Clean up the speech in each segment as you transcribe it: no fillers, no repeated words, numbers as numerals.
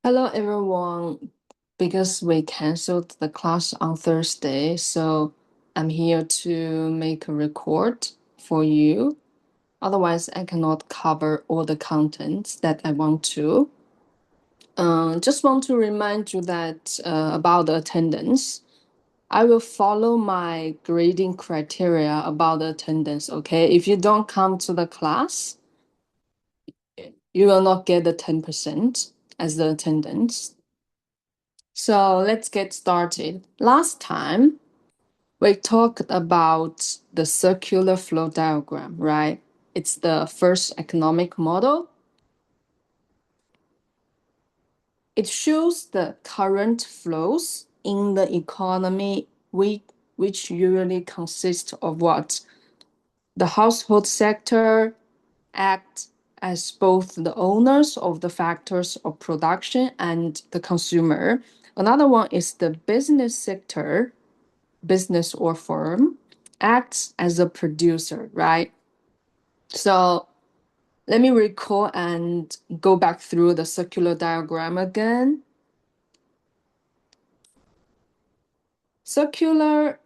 Hello everyone. Because we canceled the class on Thursday, so I'm here to make a record for you. Otherwise, I cannot cover all the contents that I want to. Just want to remind you that about the attendance. I will follow my grading criteria about the attendance, okay? If you don't come to the class, you will not get the 10% as the attendance. So let's get started. Last time, we talked about the circular flow diagram, right? It's the first economic model. It shows the current flows in the economy, which usually consist of what? The household sector act as both the owners of the factors of production and the consumer. Another one is the business sector, business or firm, acts as a producer, right? So let me recall and go back through the circular diagram again. Circular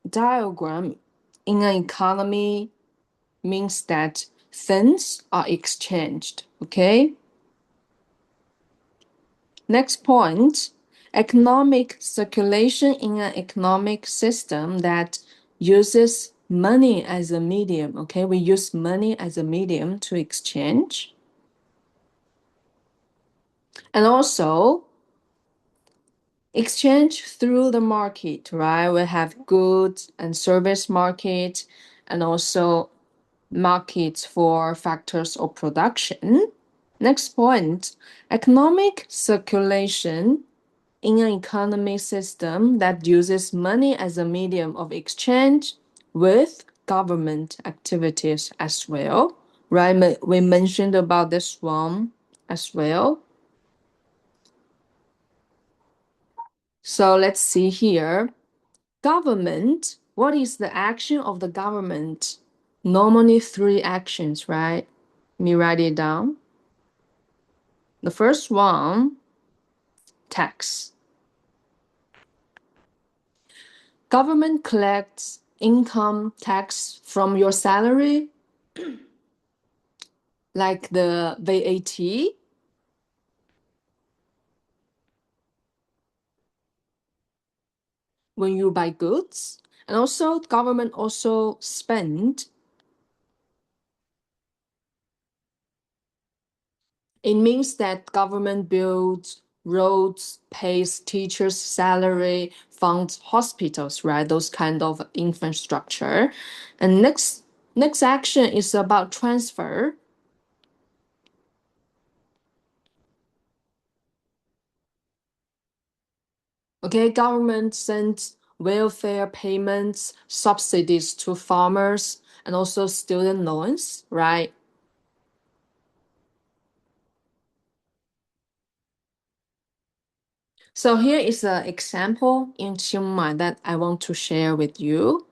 diagram in an economy means that things are exchanged, okay? Next point, economic circulation in an economic system that uses money as a medium, okay? We use money as a medium to exchange. And also, exchange through the market, right? We have goods and service market and also markets for factors of production. Next point, economic circulation in an economy system that uses money as a medium of exchange with government activities as well, right? We mentioned about this one as well. So let's see here. Government, what is the action of the government? Normally three actions, right? Let me write it down. The first one, tax. Government collects income tax from your salary, like the VAT. When you buy goods. And also government also spend. It means that government builds roads, pays teachers' salary, funds hospitals, right? Those kind of infrastructure. And next action is about transfer. Okay, government sends welfare payments, subsidies to farmers, and also student loans, right? So here is an example in Chiang Mai that I want to share with you.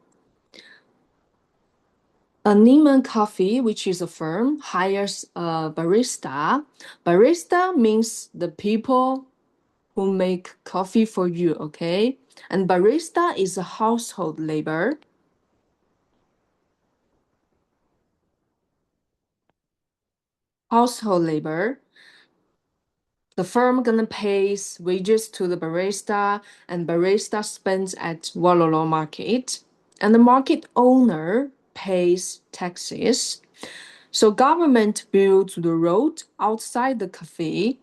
A Neiman Coffee, which is a firm, hires a barista. Barista means the people who make coffee for you, okay? And barista is a household labor. Household labor. The firm gonna pays wages to the barista, and barista spends at Walolo Market, and the market owner pays taxes. So government builds the road outside the cafe.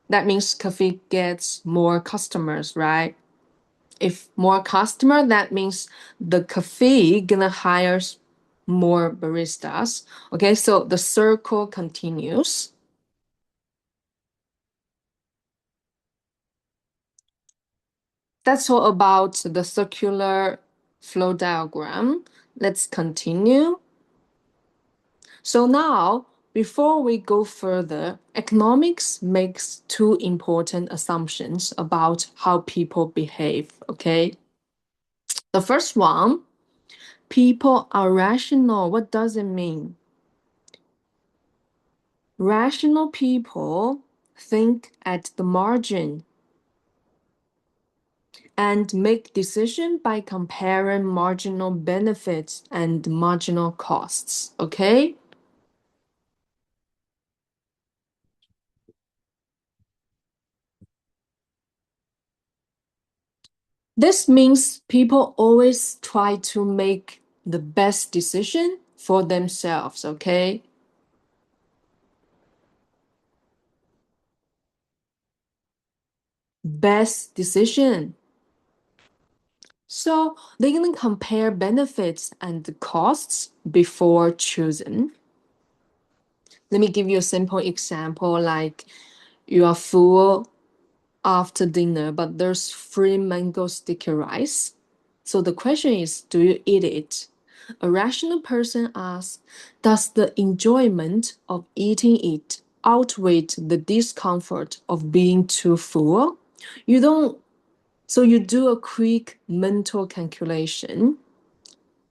That means cafe gets more customers, right? If more customer, that means the cafe gonna hire more baristas. Okay, so the circle continues. That's all about the circular flow diagram. Let's continue. So now, before we go further, economics makes two important assumptions about how people behave, okay? The first one, people are rational. What does it mean? Rational people think at the margin, and make decision by comparing marginal benefits and marginal costs, okay? This means people always try to make the best decision for themselves, okay? Best decision. So they can compare benefits and costs before choosing. Let me give you a simple example, like you are full after dinner, but there's free mango sticky rice. So the question is, do you eat it? A rational person asks, does the enjoyment of eating it outweigh the discomfort of being too full? You don't, so you do a quick mental calculation.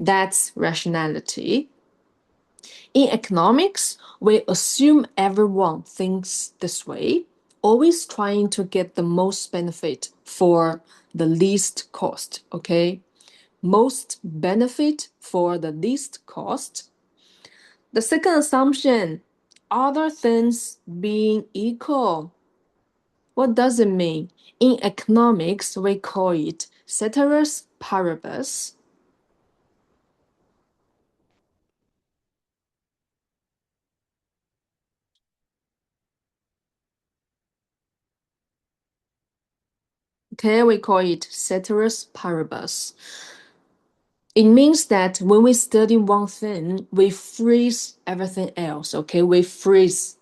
That's rationality. In economics, we assume everyone thinks this way, always trying to get the most benefit for the least cost, okay? Most benefit for the least cost. The second assumption, other things being equal. What does it mean? In economics, we call it ceteris paribus. Okay, we call it ceteris paribus. It means that when we study one thing, we freeze everything else, okay? We freeze.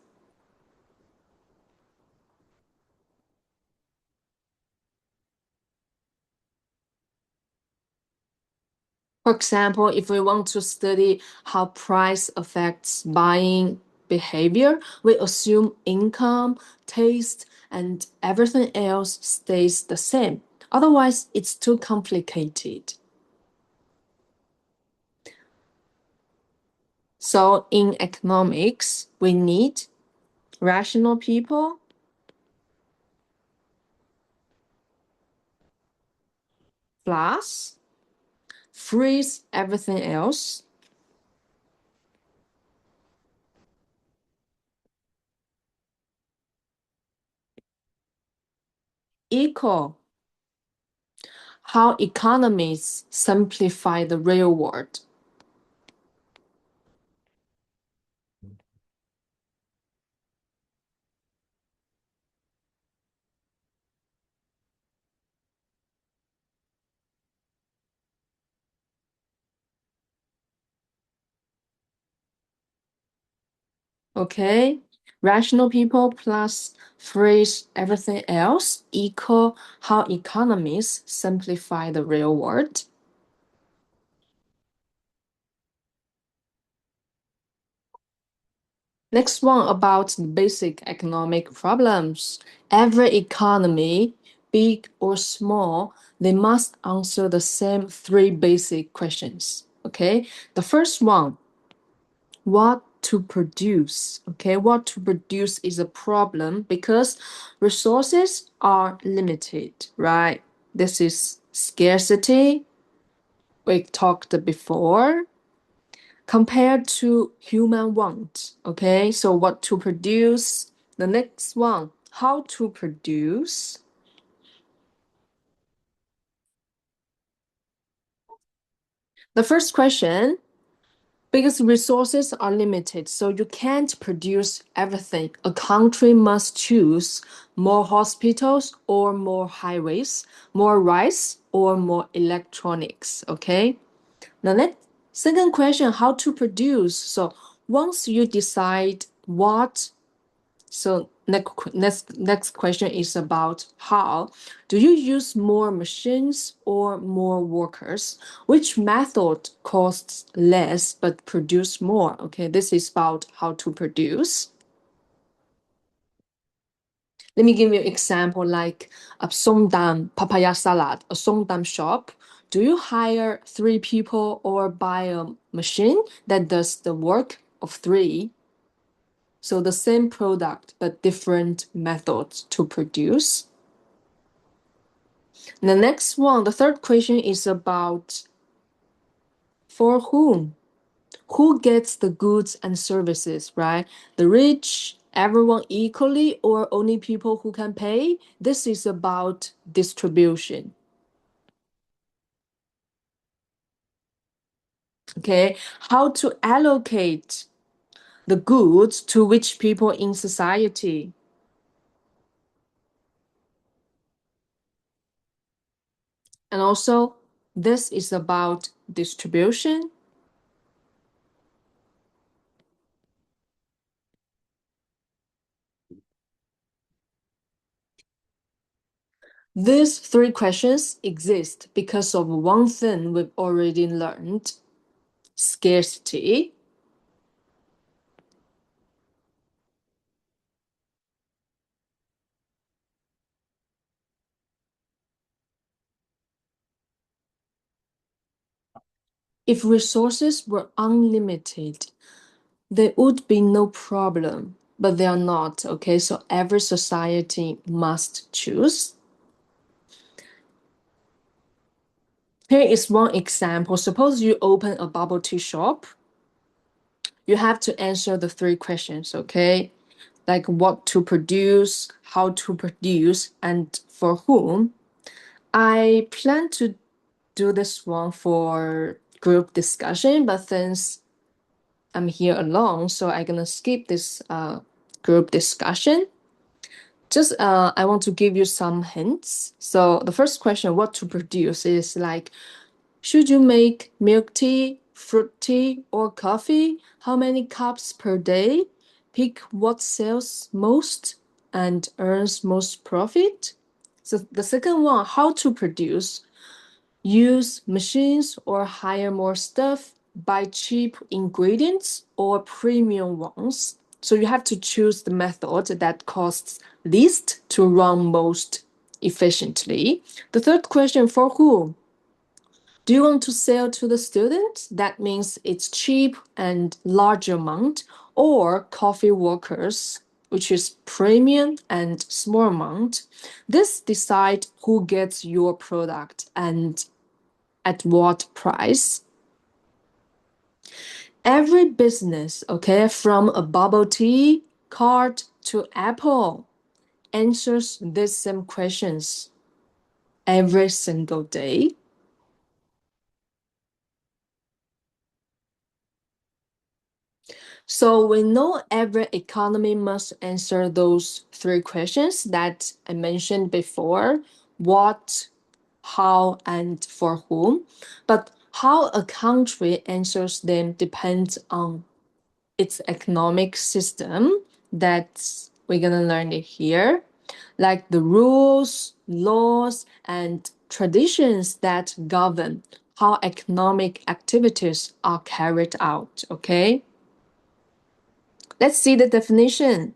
For example, if we want to study how price affects buying behavior, we assume income, taste, and everything else stays the same. Otherwise, it's too complicated. So in economics, we need rational people plus freeze everything else equal how economists simplify the real world. Okay? Rational people plus freeze everything else equal how economists simplify the real world. Next one about basic economic problems. Every economy, big or small, they must answer the same three basic questions. Okay? The first one, what to produce. Okay, what to produce is a problem because resources are limited, right? This is scarcity. We talked before compared to human want. Okay, so what to produce. The next one, how to produce. The first question, because resources are limited, so you can't produce everything. A country must choose more hospitals or more highways, more rice or more electronics, okay? The next second question, how to produce. So once you decide what, so next question is about how. Do you use more machines or more workers? Which method costs less but produce more? Okay, this is about how to produce. Let me give you an example like a somdam papaya salad, a somdam shop. Do you hire three people or buy a machine that does the work of three? So the same product, but different methods to produce. The next one, the third question is about for whom? Who gets the goods and services, right? The rich, everyone equally, or only people who can pay? This is about distribution. Okay, how to allocate the goods to which people in society. And also, this is about distribution. These three questions exist because of one thing we've already learned: scarcity. If resources were unlimited, there would be no problem, but they are not, okay? So every society must choose. Here is one example. Suppose you open a bubble tea shop. You have to answer the three questions, okay? Like what to produce, how to produce, and for whom. I plan to do this one for group discussion, but since I'm here alone, so I'm gonna skip this group discussion. Just I want to give you some hints. So the first question, what to produce, is like, should you make milk tea, fruit tea, or coffee? How many cups per day? Pick what sells most and earns most profit. So the second one, how to produce. Use machines or hire more stuff, buy cheap ingredients or premium ones. So you have to choose the method that costs least to run most efficiently. The third question, for who? Do you want to sell to the student? That means it's cheap and large amount, or coffee workers, which is premium and small amount. This decide who gets your product and at what price. Every business, okay, from a bubble tea cart to Apple, answers these same questions every single day. So we know every economy must answer those three questions that I mentioned before: what, how, and for whom. But how a country answers them depends on its economic system that we're gonna learn it here, like the rules, laws, and traditions that govern how economic activities are carried out, okay? Let's see the definition.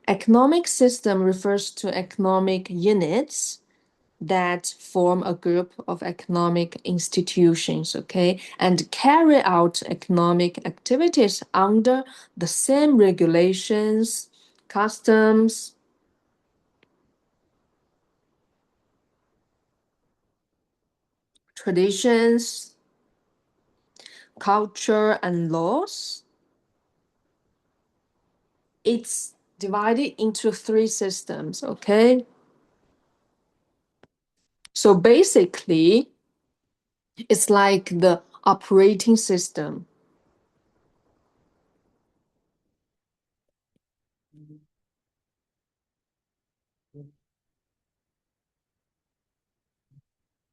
Economic system refers to economic units that form a group of economic institutions, okay, and carry out economic activities under the same regulations, customs, traditions, culture, and laws. It's divided into three systems, okay? So basically, it's like the operating system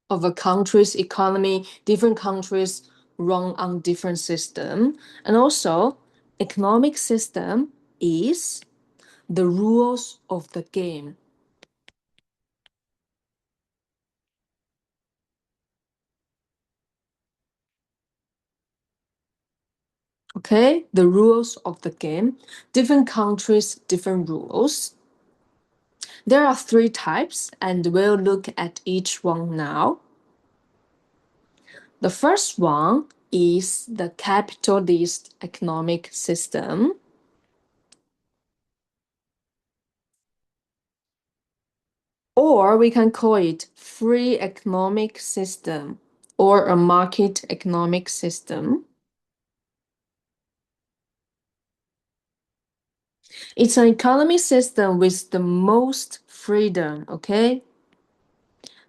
of a country's economy. Different countries run on different system. And also, economic system is the rules of the game. Okay, the rules of the game. Different countries, different rules. There are three types, and we'll look at each one now. The first one is the capitalist economic system. Or we can call it free economic system or a market economic system. It's an economy system with the most freedom, okay?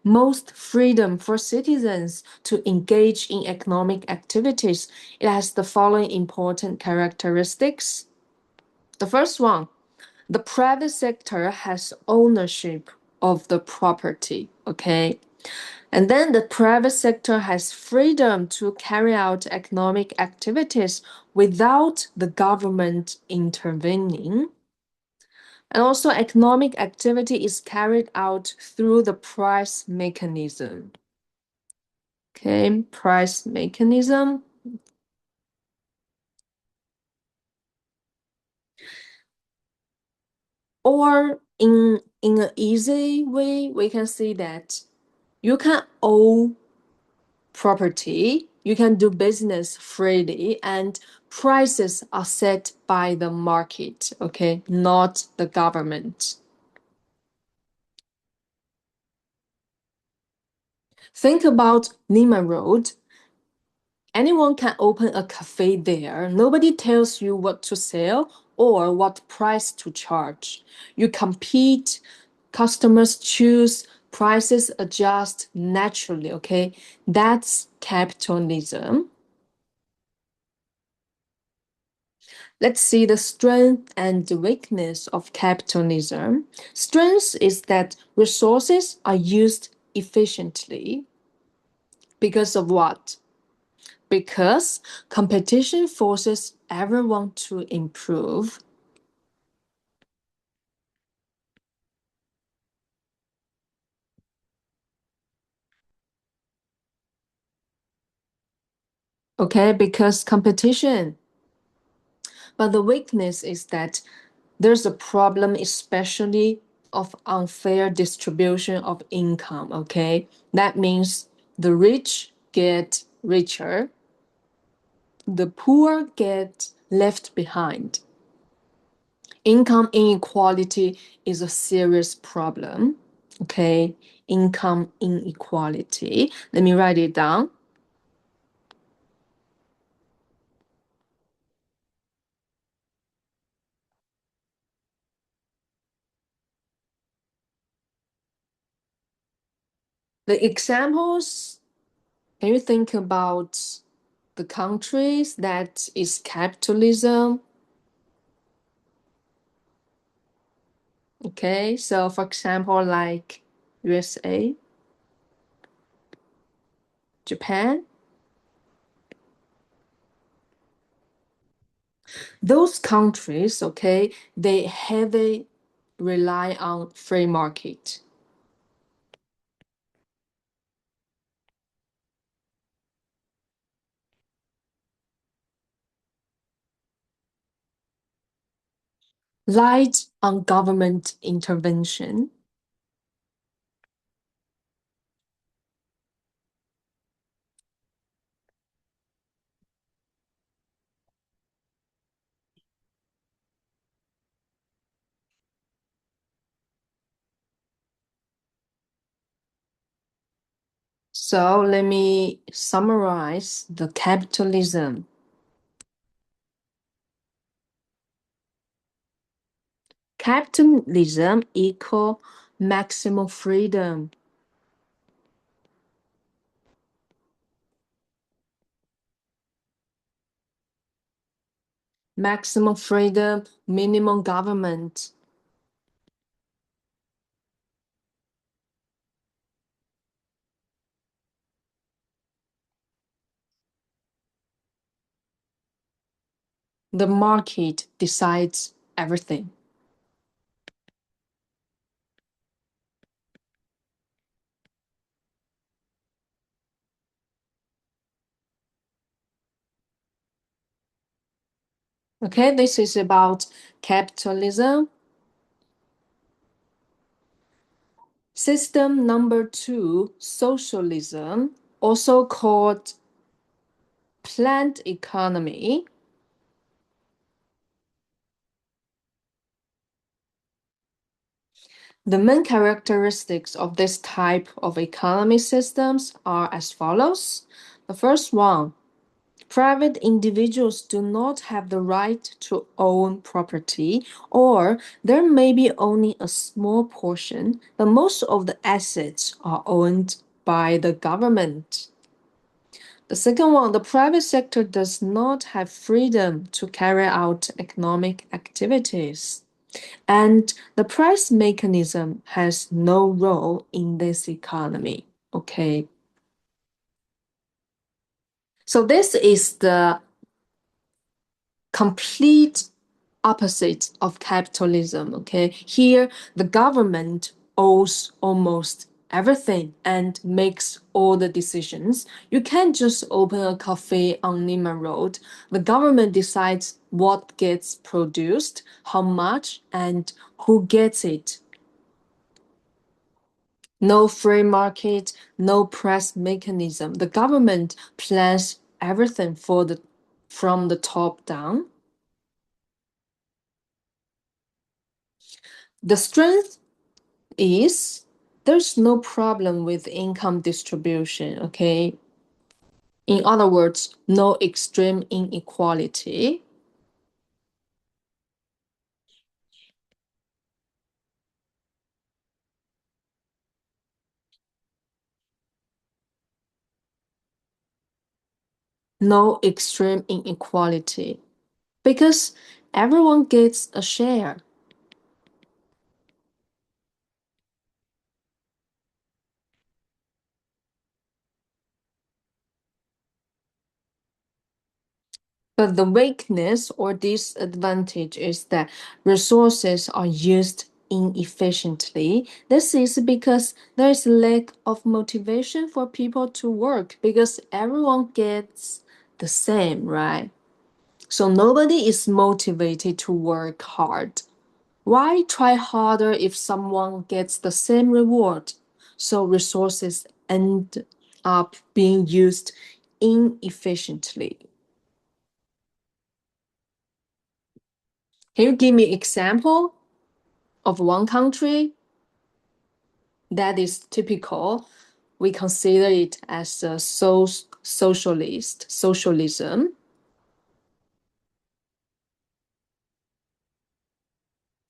Most freedom for citizens to engage in economic activities. It has the following important characteristics. The first one, the private sector has ownership of the property, okay? And then the private sector has freedom to carry out economic activities without the government intervening. And also, economic activity is carried out through the price mechanism. Okay, price mechanism. Or in an easy way, we can see that you can own property, you can do business freely, and prices are set by the market, okay, not the government. Think about Lima Road. Anyone can open a cafe there. Nobody tells you what to sell or what price to charge. You compete, customers choose, prices adjust naturally, okay? That's capitalism. Let's see the strength and the weakness of capitalism. Strength is that resources are used efficiently. Because of what? Because competition forces everyone to improve. Okay, because competition. But the weakness is that there's a problem, especially of unfair distribution of income. Okay, that means the rich get richer, the poor get left behind. Income inequality is a serious problem. Okay, income inequality. Let me write it down. The examples, can you think about the countries that is capitalism? Okay, so for example, like USA, Japan, those countries, okay, they heavily rely on free market. Light on government intervention. So let me summarize the capitalism. Capitalism equal maximum freedom. Maximum freedom, minimum government. The market decides everything. Okay, this is about capitalism. System number 2, socialism, also called planned economy. The main characteristics of this type of economy systems are as follows. The first one, private individuals do not have the right to own property, or there may be only a small portion, but most of the assets are owned by the government. The second one, the private sector does not have freedom to carry out economic activities. And the price mechanism has no role in this economy. Okay. So this is the complete opposite of capitalism. Okay. Here, the government owns almost everything and makes all the decisions. You can't just open a cafe on Neiman Road. The government decides what gets produced, how much, and who gets it. No free market, no price mechanism. The government plans everything from the top down. The strength is there's no problem with income distribution, okay? In other words, no extreme inequality. No extreme inequality because everyone gets a share. But the weakness or disadvantage is that resources are used inefficiently. This is because there is lack of motivation for people to work because everyone gets the same, right? So nobody is motivated to work hard. Why try harder if someone gets the same reward? So resources end up being used inefficiently. Can you give me example of one country that is typical? We consider it as a socialism.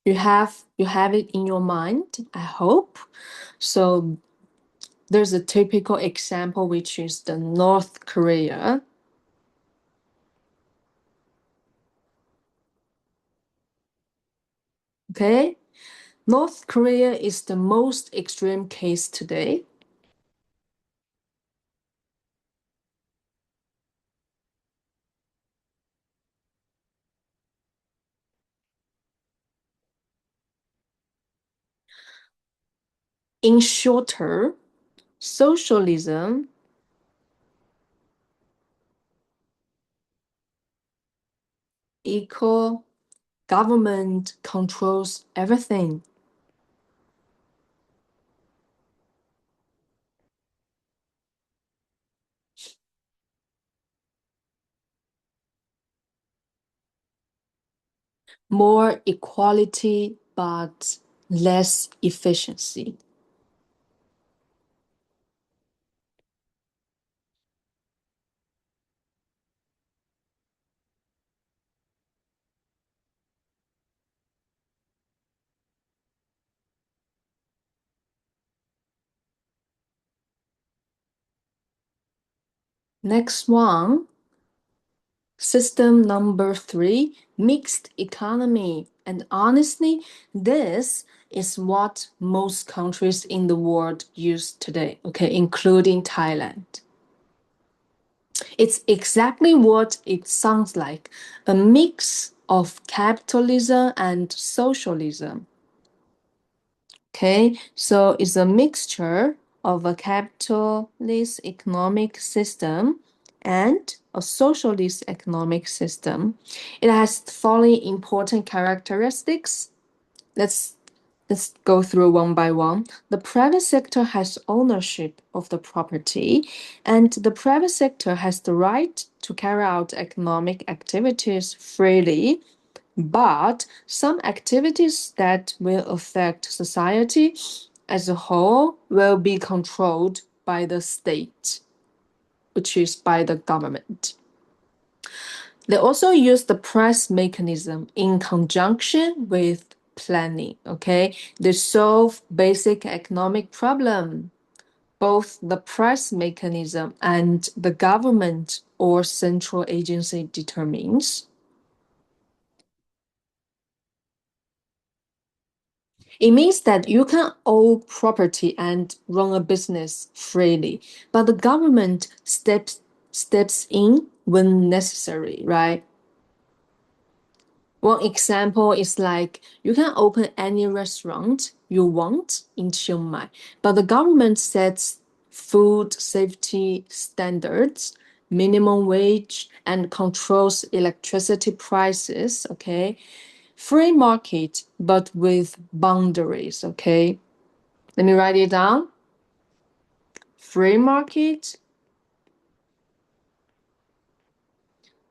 You have it in your mind, I hope. So there's a typical example which is the North Korea. Okay? North Korea is the most extreme case today. In shorter, socialism equal government controls everything. More equality, but less efficiency. Next one, system number 3, mixed economy. And honestly, this is what most countries in the world use today, okay, including Thailand. It's exactly what it sounds like, a mix of capitalism and socialism. Okay, so it's a mixture of a capitalist economic system and a socialist economic system. It has the following important characteristics. Let's Let's go through one by one. The private sector has ownership of the property, and the private sector has the right to carry out economic activities freely. But some activities that will affect society as a whole will be controlled by the state, which is by the government. They also use the price mechanism in conjunction with planning, okay? They solve basic economic problem. Both the price mechanism and the government or central agency determines. It means that you can own property and run a business freely, but the government steps in when necessary, right? One example is like you can open any restaurant you want in Chiang Mai, but the government sets food safety standards, minimum wage, and controls electricity prices, okay? Free market, but with boundaries, okay? Let me write it down. Free market,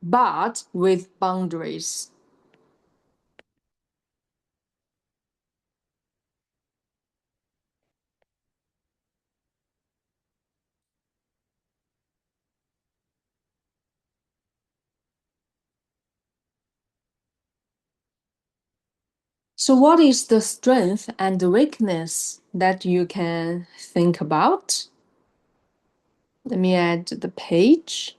but with boundaries. So what is the strength and the weakness that you can think about? Let me add the page.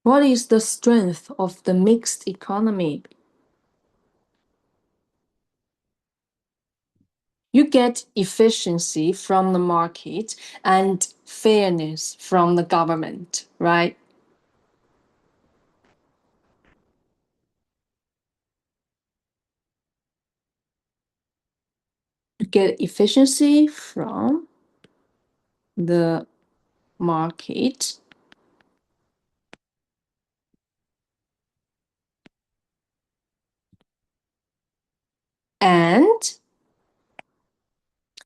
What is the strength of the mixed economy? You get efficiency from the market and fairness from the government, right? You get efficiency from the market and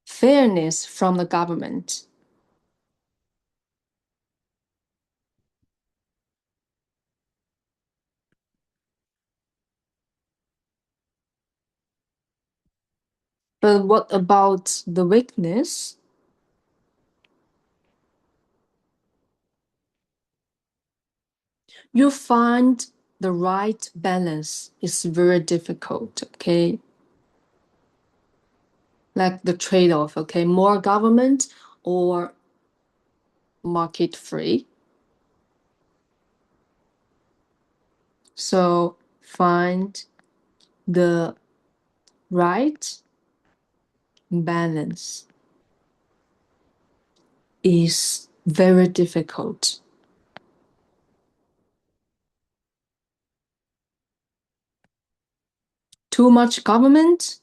fairness from the government. But what about the weakness? You find the right balance is very difficult, okay? Like the trade-off, okay? More government or market free. So find the right balance is very difficult. Too much government,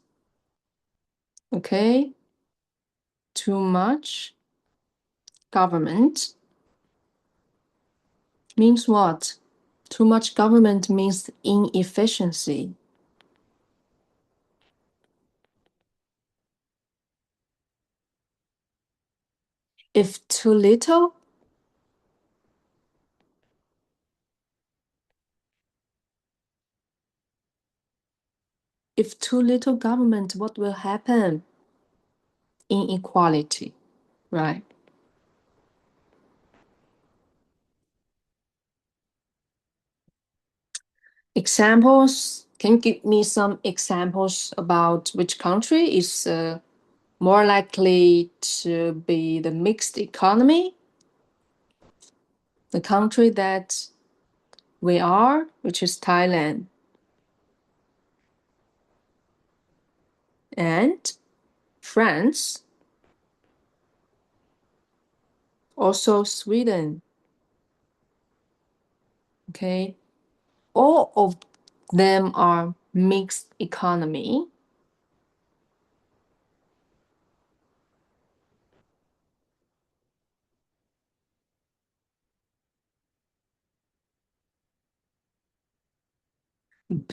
okay? Too much government means what? Too much government means inefficiency. If too little, if too little government, what will happen? Inequality, right? Examples, can you give me some examples about which country is more likely to be the mixed economy? The country that we are, which is Thailand, and France, also Sweden, okay? All of them are mixed economy.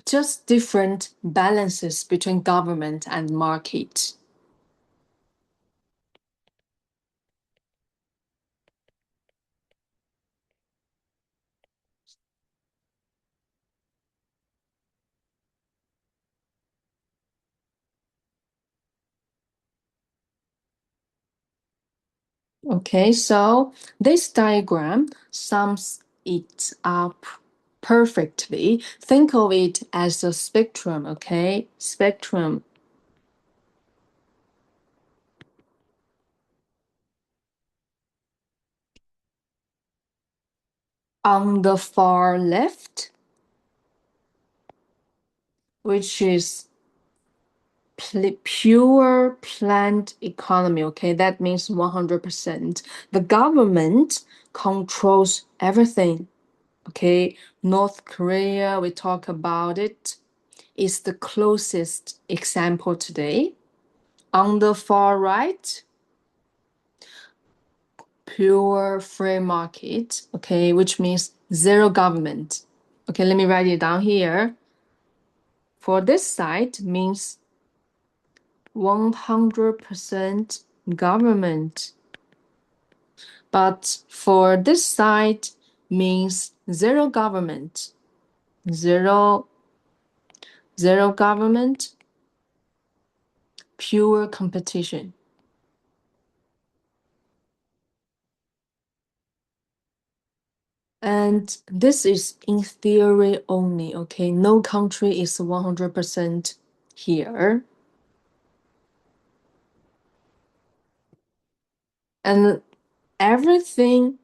Just different balances between government and market. Okay, so this diagram sums it up perfectly. Think of it as a spectrum, okay? Spectrum. On the far left, which is pure planned economy, okay? That means 100%. The government controls everything, okay? North Korea, we talk about it, is the closest example today. On the far right, pure free market, okay, which means zero government. Okay, let me write it down here. For this side means 100% government. But for this side means zero government. Zero government, pure competition. And this is in theory only, okay? No country is 100% here. And everything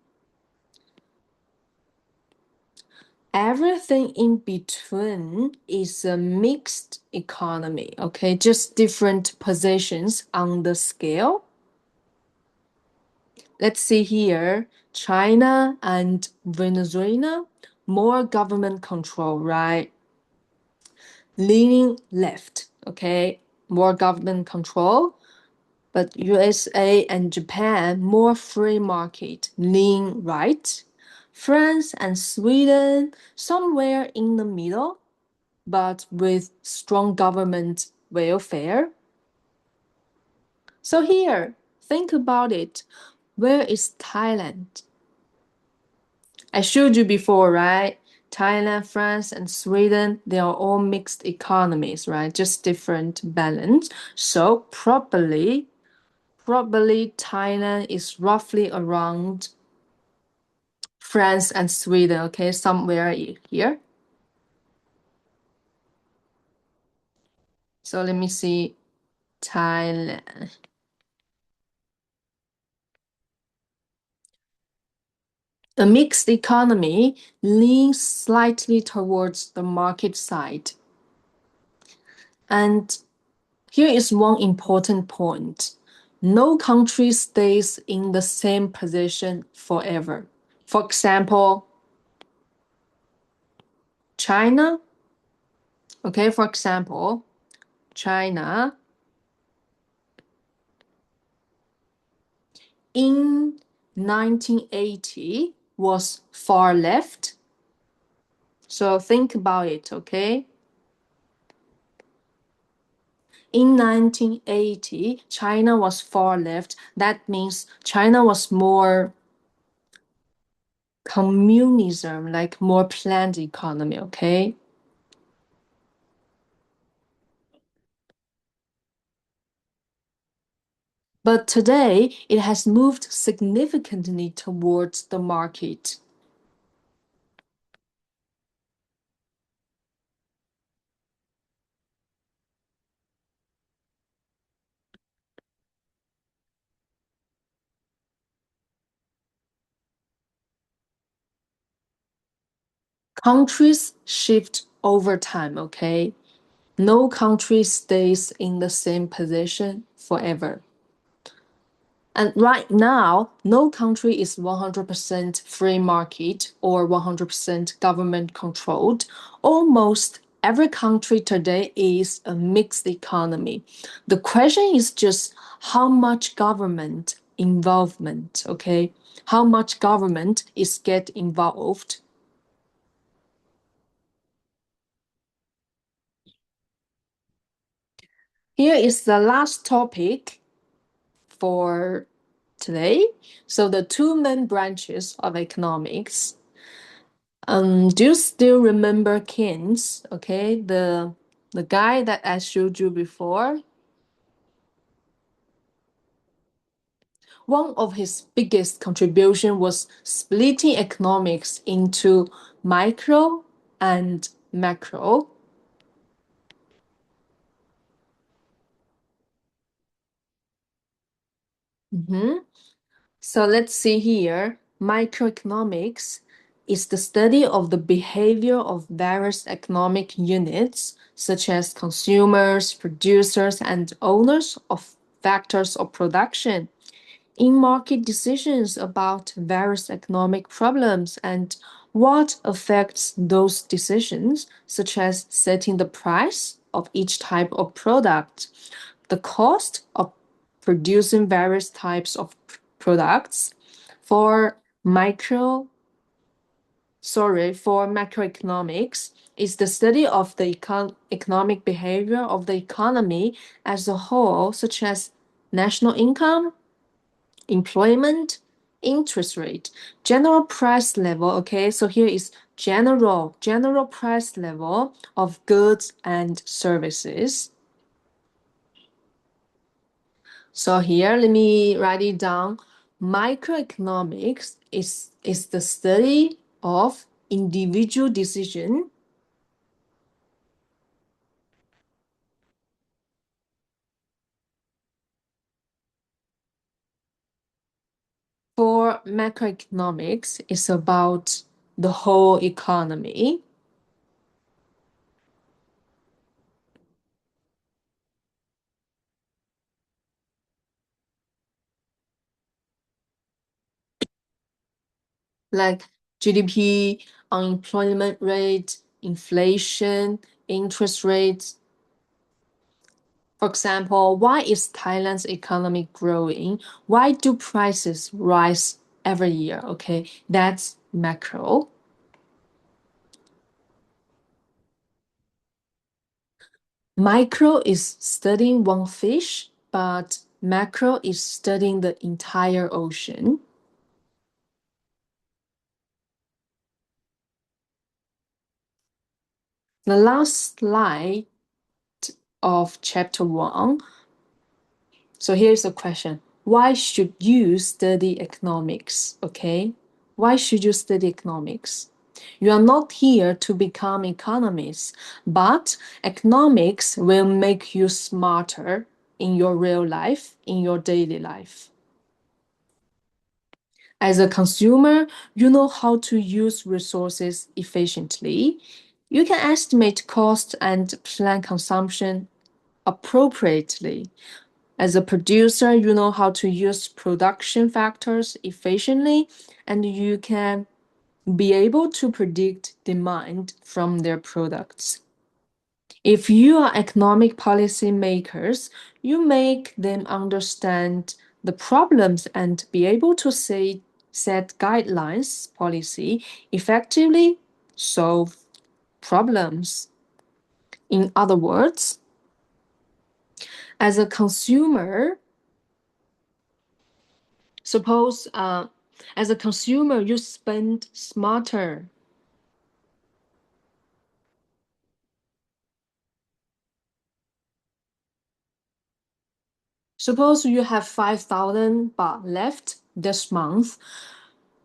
in between is a mixed economy, okay? Just different positions on the scale. Let's see here, China and Venezuela, more government control, right? Leaning left, okay? More government control. But USA and Japan, more free market, lean right. France and Sweden, somewhere in the middle, but with strong government welfare. So here, think about it. Where is Thailand? I showed you before, right? Thailand, France, and Sweden, they are all mixed economies, right? Just different balance. So probably Thailand is roughly around France and Sweden, okay, somewhere here. So let me see Thailand. A mixed economy leans slightly towards the market side. And here is one important point. No country stays in the same position forever. For example, China, okay, for example, China in 1980 was far left. So think about it, okay? In 1980, China was far left. That means China was more communism, like more planned economy, okay? But today, it has moved significantly towards the market. Countries shift over time, okay? No country stays in the same position forever. And right now, no country is 100% free market or 100% government controlled. Almost every country today is a mixed economy. The question is just how much government involvement, okay? How much government is get involved? Here is the last topic for today. So the two main branches of economics. Do you still remember Keynes? Okay, the guy that I showed you before. one of his biggest contribution was splitting economics into micro and macro. Mhm. So let's see here. Microeconomics is the study of the behavior of various economic units, such as consumers, producers, and owners of factors of production, in market decisions about various economic problems and what affects those decisions, such as setting the price of each type of product, the cost of producing various types of products. For micro, for macroeconomics, is the study of the economic behavior of the economy as a whole, such as national income, employment, interest rate, general price level. Okay, so here is general price level of goods and services. So here, let me write it down. Microeconomics is the study of individual decision. For macroeconomics, it's about the whole economy. Like GDP, unemployment rate, inflation, interest rates. For example, why is Thailand's economy growing? Why do prices rise every year? Okay, that's macro. Micro is studying one fish, but macro is studying the entire ocean. The last slide of chapter 1. So here's a question. Why should you study economics? Okay? Why should you study economics? You are not here to become economists, but economics will make you smarter in your real life, in your daily life. As a consumer, you know how to use resources efficiently. You can estimate cost and plan consumption appropriately. As a producer, you know how to use production factors efficiently, and you can be able to predict demand from their products. If you are economic policy makers, you make them understand the problems and be able to set guidelines, policy, effectively solve problems. In other words, as a consumer, suppose as a consumer, you spend smarter. Suppose you have 5,000 baht left this month.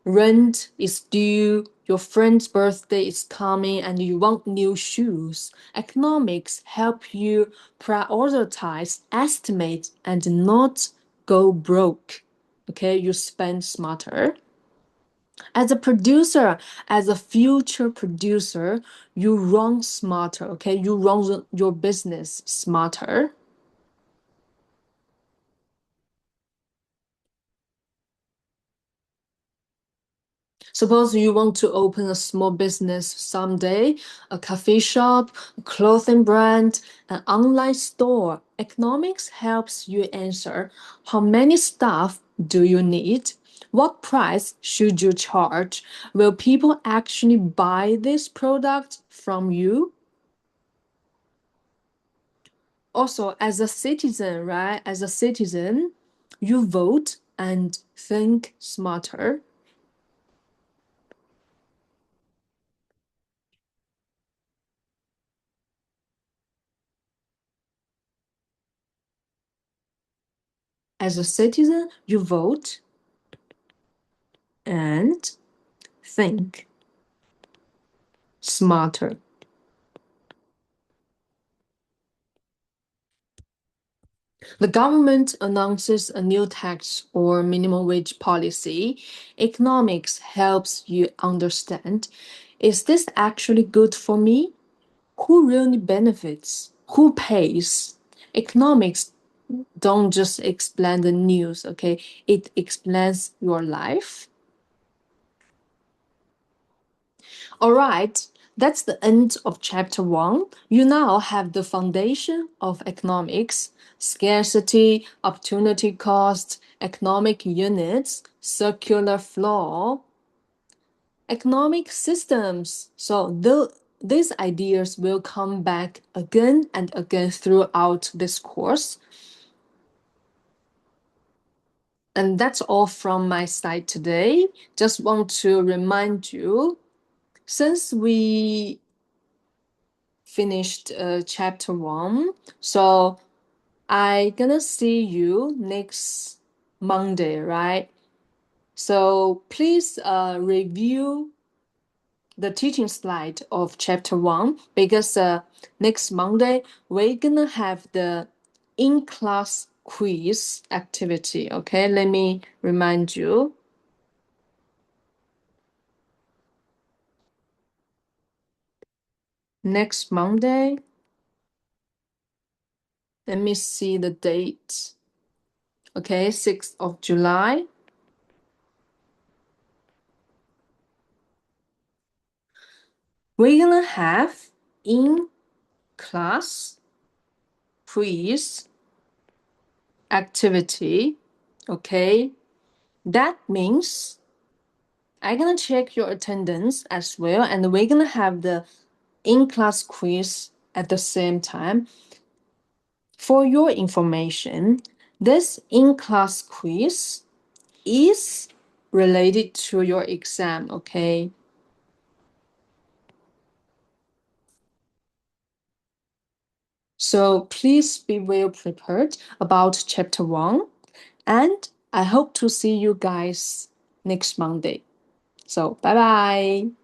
Rent is due, your friend's birthday is coming, and you want new shoes. Economics help you prioritize, estimate, and not go broke. Okay, you spend smarter. As a producer, as a future producer, you run smarter, okay? You run your business smarter. Suppose you want to open a small business someday, a coffee shop, a clothing brand, an online store. Economics helps you answer how many staff do you need? What price should you charge? Will people actually buy this product from you? Also, as a citizen, right? As a citizen, you vote and think smarter. As a citizen, you vote and think smarter. The government announces a new tax or minimum wage policy. Economics helps you understand, is this actually good for me? Who really benefits? Who pays? Economics don't just explain the news, okay? It explains your life. All right, that's the end of chapter 1. You now have the foundation of economics: scarcity, opportunity cost, economic units, circular flow, economic systems. So these ideas will come back again and again throughout this course. And that's all from my side today. Just want to remind you, since we finished chapter 1, so I gonna see you next Monday, right? So please review the teaching slide of chapter 1, because next Monday we're gonna have the in-class quiz activity. Okay, let me remind you. Next Monday, let me see the date. Okay, 6th of July. We're gonna have in-class quiz activity. Okay, that means I'm gonna check your attendance as well, and we're gonna have the in-class quiz at the same time. For your information, this in-class quiz is related to your exam, okay? So please be well prepared about chapter 1, and I hope to see you guys next Monday. So bye bye.